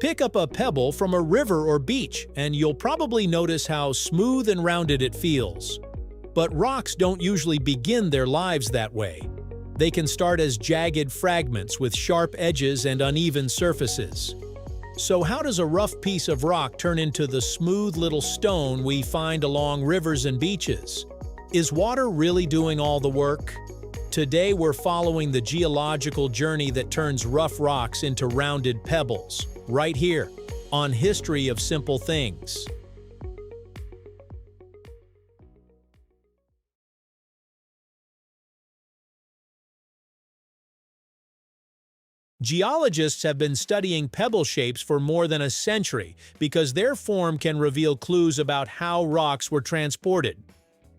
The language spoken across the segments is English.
Pick up a pebble from a river or beach, and you'll probably notice how smooth and rounded it feels. But rocks don't usually begin their lives that way. They can start as jagged fragments with sharp edges and uneven surfaces. So how does a rough piece of rock turn into the smooth little stone we find along rivers and beaches? Is water really doing all the work? Today we're following the geological journey that turns rough rocks into rounded pebbles, right here, on History of Simple Things. Geologists have been studying pebble shapes for more than a century because their form can reveal clues about how rocks were transported.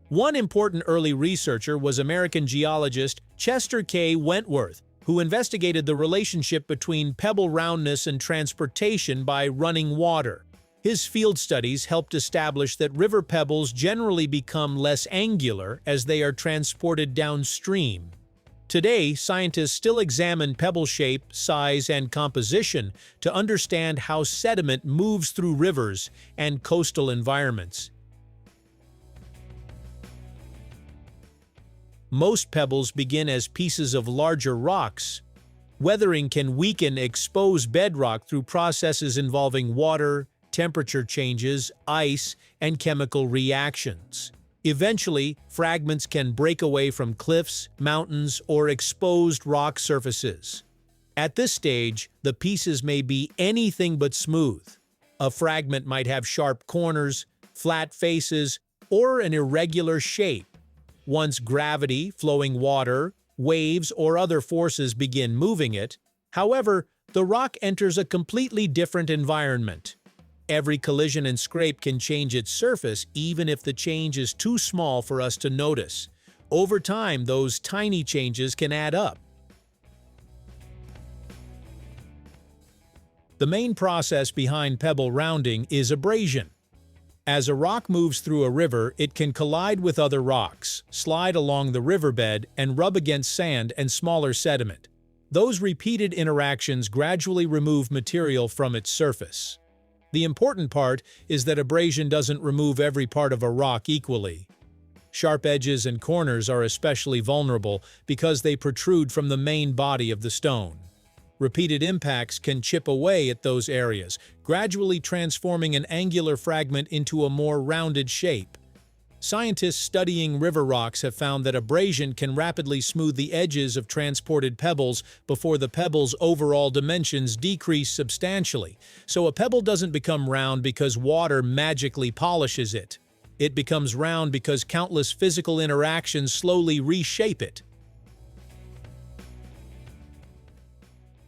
One important early researcher was American geologist Chester K. Wentworth, who investigated the relationship between pebble roundness and transportation by running water. His field studies helped establish that river pebbles generally become less angular as they are transported downstream. Today, scientists still examine pebble shape, size, and composition to understand how sediment moves through rivers and coastal environments. Most pebbles begin as pieces of larger rocks. Weathering can weaken exposed bedrock through processes involving water, temperature changes, ice, and chemical reactions. Eventually, fragments can break away from cliffs, mountains, or exposed rock surfaces. At this stage, the pieces may be anything but smooth. A fragment might have sharp corners, flat faces, or an irregular shape. Once gravity, flowing water, waves, or other forces begin moving it, however, the rock enters a completely different environment. Every collision and scrape can change its surface even if the change is too small for us to notice. Over time, those tiny changes can add up. The main process behind pebble rounding is abrasion. As a rock moves through a river, it can collide with other rocks, slide along the riverbed, and rub against sand and smaller sediment. Those repeated interactions gradually remove material from its surface. The important part is that abrasion doesn't remove every part of a rock equally. Sharp edges and corners are especially vulnerable because they protrude from the main body of the stone. Repeated impacts can chip away at those areas, gradually transforming an angular fragment into a more rounded shape. Scientists studying river rocks have found that abrasion can rapidly smooth the edges of transported pebbles before the pebble's overall dimensions decrease substantially. So a pebble doesn't become round because water magically polishes it. It becomes round because countless physical interactions slowly reshape it.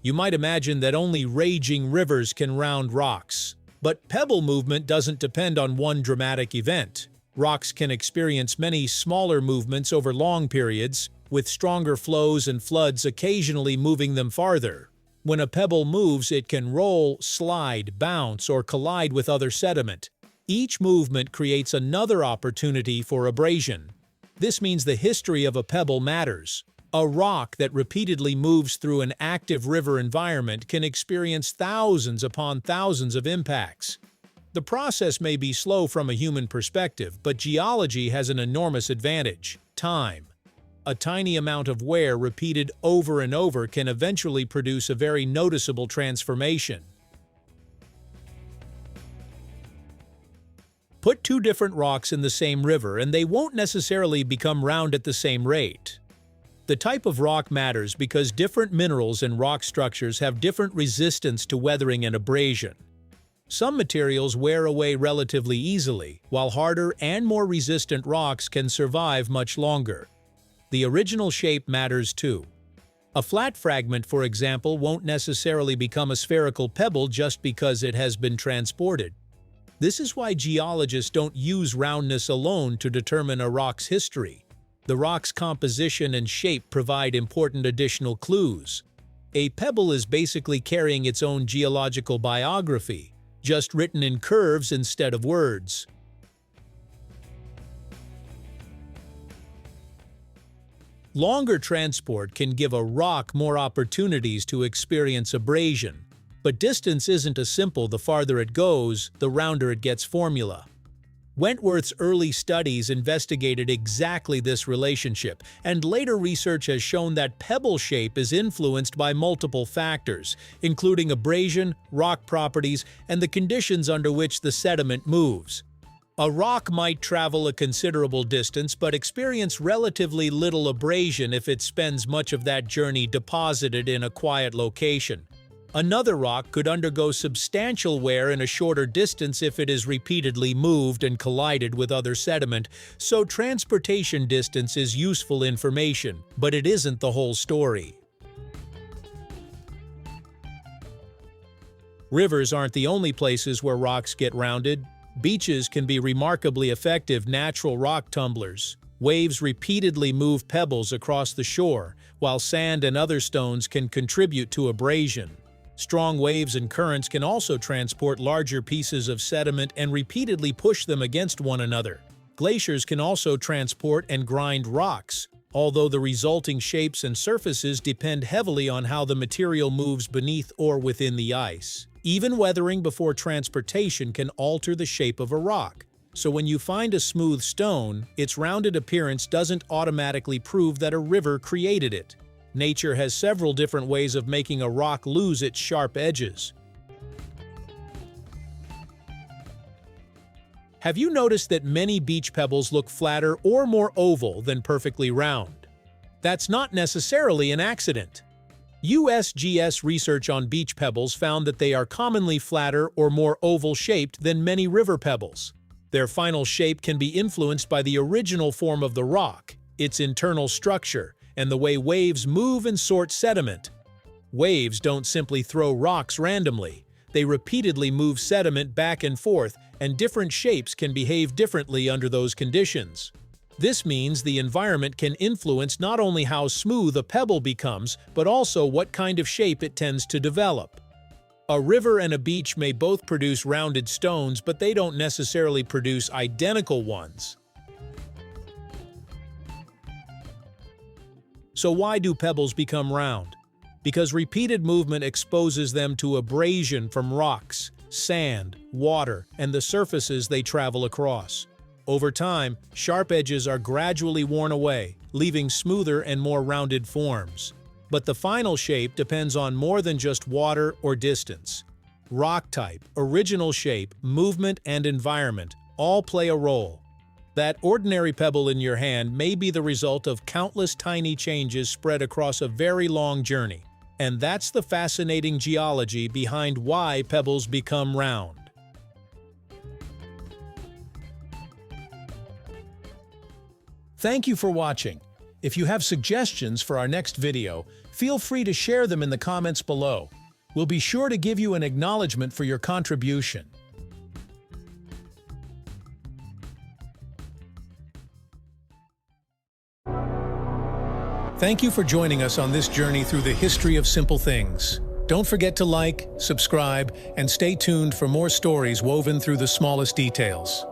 You might imagine that only raging rivers can round rocks. But pebble movement doesn't depend on one dramatic event. Rocks can experience many smaller movements over long periods, with stronger flows and floods occasionally moving them farther. When a pebble moves, it can roll, slide, bounce, or collide with other sediment. Each movement creates another opportunity for abrasion. This means the history of a pebble matters. A rock that repeatedly moves through an active river environment can experience thousands upon thousands of impacts. The process may be slow from a human perspective, but geology has an enormous advantage: time. A tiny amount of wear repeated over and over can eventually produce a very noticeable transformation. Put two different rocks in the same river and they won't necessarily become round at the same rate. The type of rock matters because different minerals and rock structures have different resistance to weathering and abrasion. Some materials wear away relatively easily, while harder and more resistant rocks can survive much longer. The original shape matters too. A flat fragment, for example, won't necessarily become a spherical pebble just because it has been transported. This is why geologists don't use roundness alone to determine a rock's history. The rock's composition and shape provide important additional clues. A pebble is basically carrying its own geological biography, just written in curves instead of words. Longer transport can give a rock more opportunities to experience abrasion, But distance isn't as simple. The farther it goes, the rounder it gets formula. Wentworth's early studies investigated exactly this relationship, and later research has shown that pebble shape is influenced by multiple factors, including abrasion, rock properties, and the conditions under which the sediment moves. A rock might travel a considerable distance but experience relatively little abrasion if it spends much of that journey deposited in a quiet location. Another rock could undergo substantial wear in a shorter distance if it is repeatedly moved and collided with other sediment, so transportation distance is useful information, but it isn't the whole story. Rivers aren't the only places where rocks get rounded. Beaches can be remarkably effective natural rock tumblers. Waves repeatedly move pebbles across the shore, while sand and other stones can contribute to abrasion. Strong waves and currents can also transport larger pieces of sediment and repeatedly push them against one another. Glaciers can also transport and grind rocks, although the resulting shapes and surfaces depend heavily on how the material moves beneath or within the ice. Even weathering before transportation can alter the shape of a rock. So when you find a smooth stone, its rounded appearance doesn't automatically prove that a river created it. Nature has several different ways of making a rock lose its sharp edges. Have you noticed that many beach pebbles look flatter or more oval than perfectly round? That's not necessarily an accident. USGS research on beach pebbles found that they are commonly flatter or more oval-shaped than many river pebbles. Their final shape can be influenced by the original form of the rock, its internal structure, and the way waves move and sort sediment. Waves don't simply throw rocks randomly. They repeatedly move sediment back and forth, and different shapes can behave differently under those conditions. This means the environment can influence not only how smooth a pebble becomes, but also what kind of shape it tends to develop. A river and a beach may both produce rounded stones, but they don't necessarily produce identical ones. So why do pebbles become round? Because repeated movement exposes them to abrasion from rocks, sand, water, and the surfaces they travel across. Over time, sharp edges are gradually worn away, leaving smoother and more rounded forms. But the final shape depends on more than just water or distance. Rock type, original shape, movement, and environment all play a role. That ordinary pebble in your hand may be the result of countless tiny changes spread across a very long journey. And that's the fascinating geology behind why pebbles become round. Thank you for watching. If you have suggestions for our next video, feel free to share them in the comments below. We'll be sure to give you an acknowledgement for your contribution. Thank you for joining us on this journey through the history of simple things. Don't forget to like, subscribe, and stay tuned for more stories woven through the smallest details.